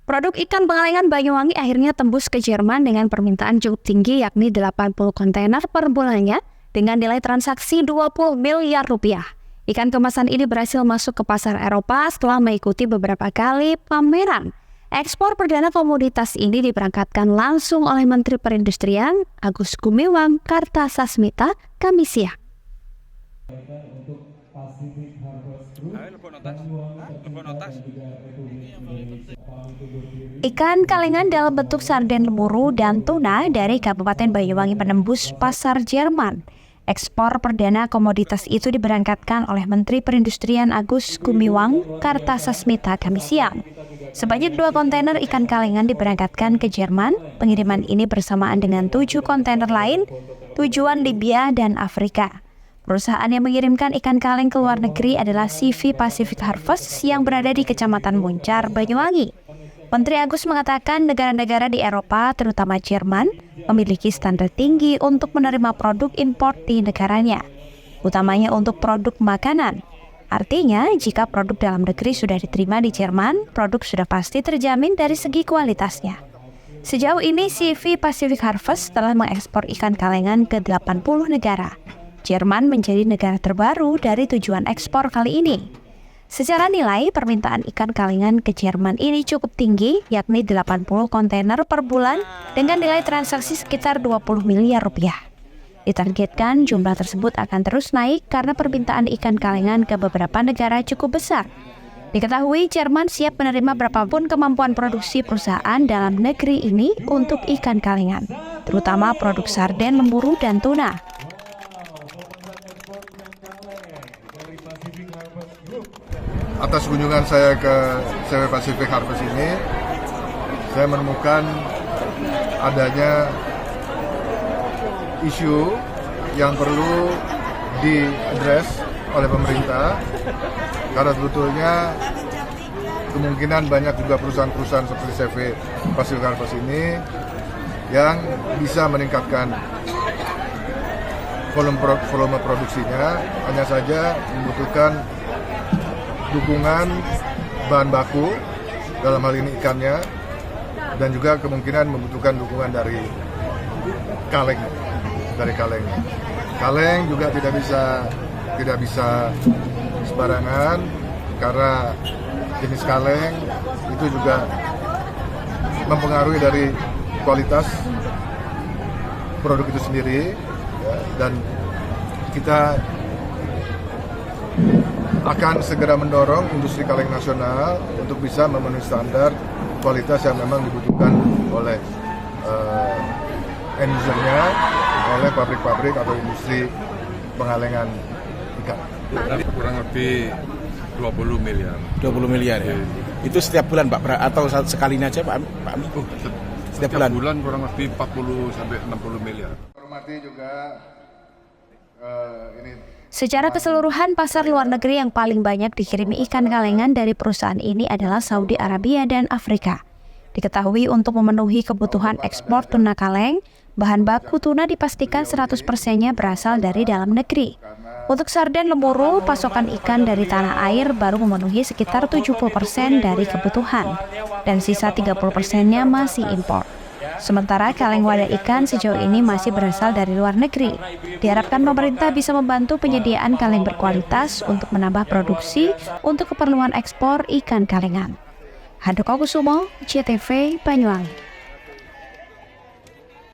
Produk ikan pengalengan Banyuwangi akhirnya tembus ke Jerman dengan permintaan cukup tinggi, yakni 80 kontainer per bulannya dengan nilai transaksi 20 miliar rupiah. Ikan kemasan ini berhasil masuk ke pasar Eropa setelah mengikuti beberapa kali pameran. Ekspor perdana komoditas ini diberangkatkan langsung oleh Menteri Perindustrian Agus Gumiwang Kartasasmita Kamis siang. Ikan kalengan dalam bentuk sarden lemuru dan tuna dari Kabupaten Banyuwangi menembus pasar Jerman. Ekspor perdana komoditas itu diberangkatkan oleh Menteri Perindustrian Agus Gumiwang Kartasasmita Kamis siang. Sebanyak 2 kontainer ikan kalengan diberangkatkan ke Jerman. Pengiriman ini bersamaan dengan 7 kontainer lain tujuan Libya dan Afrika. Perusahaan yang mengirimkan ikan kaleng ke luar negeri adalah CV Pacific Harvest yang berada di Kecamatan Muncar, Banyuwangi. Menteri Agus mengatakan negara-negara di Eropa, terutama Jerman, memiliki standar tinggi untuk menerima produk impor di negaranya, utamanya untuk produk makanan. Artinya, jika produk dalam negeri sudah diterima di Jerman, produk sudah pasti terjamin dari segi kualitasnya. Sejauh ini, CV Pacific Harvest telah mengekspor ikan kalengan ke 80 negara. Jerman menjadi negara terbaru dari tujuan ekspor kali ini. Secara nilai, permintaan ikan kalengan ke Jerman ini cukup tinggi, yakni 80 kontainer per bulan dengan nilai transaksi sekitar 20 miliar rupiah. Ditargetkan jumlah tersebut akan terus naik karena permintaan ikan kalengan ke beberapa negara cukup besar. Diketahui Jerman siap menerima berapapun kemampuan produksi perusahaan dalam negeri ini untuk ikan kalengan, terutama produk sarden, lemuru, dan tuna. Atas kunjungan saya ke CV Pacific Harvest ini, saya menemukan adanya isu yang perlu diadres oleh pemerintah, karena sebetulnya kemungkinan banyak juga perusahaan-perusahaan seperti CV Pacific Harvest ini yang bisa meningkatkan volume produksinya, hanya saja membutuhkan dukungan bahan baku, dalam hal ini ikannya, dan juga kemungkinan membutuhkan dukungan dari kaleng. Kaleng juga tidak bisa sembarangan, karena jenis kaleng itu juga mempengaruhi dari kualitas produk itu sendiri, dan kita akan segera mendorong industri kaleng nasional untuk bisa memenuhi standar kualitas yang memang dibutuhkan oleh end user-nya, oleh pabrik-pabrik atau industri pengalengan ikan. Kurang lebih 20 miliar. 20 miliar ya? Itu setiap bulan Pak, atau sekalinya aja Pak Ami? Setiap bulan kurang lebih 40 sampai 60 miliar. Hormati juga Secara keseluruhan, pasar luar negeri yang paling banyak dikirimi ikan kalengan dari perusahaan ini adalah Saudi Arabia dan Afrika. Diketahui untuk memenuhi kebutuhan ekspor tuna kaleng, bahan baku tuna dipastikan 100%-nya berasal dari dalam negeri. Untuk sarden lemuru, pasokan ikan dari tanah air baru memenuhi sekitar 70% dari kebutuhan, dan sisa 30%-nya masih impor. Sementara kaleng wadah ikan sejauh ini masih berasal dari luar negeri. Diharapkan pemerintah bisa membantu penyediaan kaleng berkualitas untuk menambah produksi untuk keperluan ekspor ikan kalengan. Handoko Kusumo, CTV, Banyuwangi.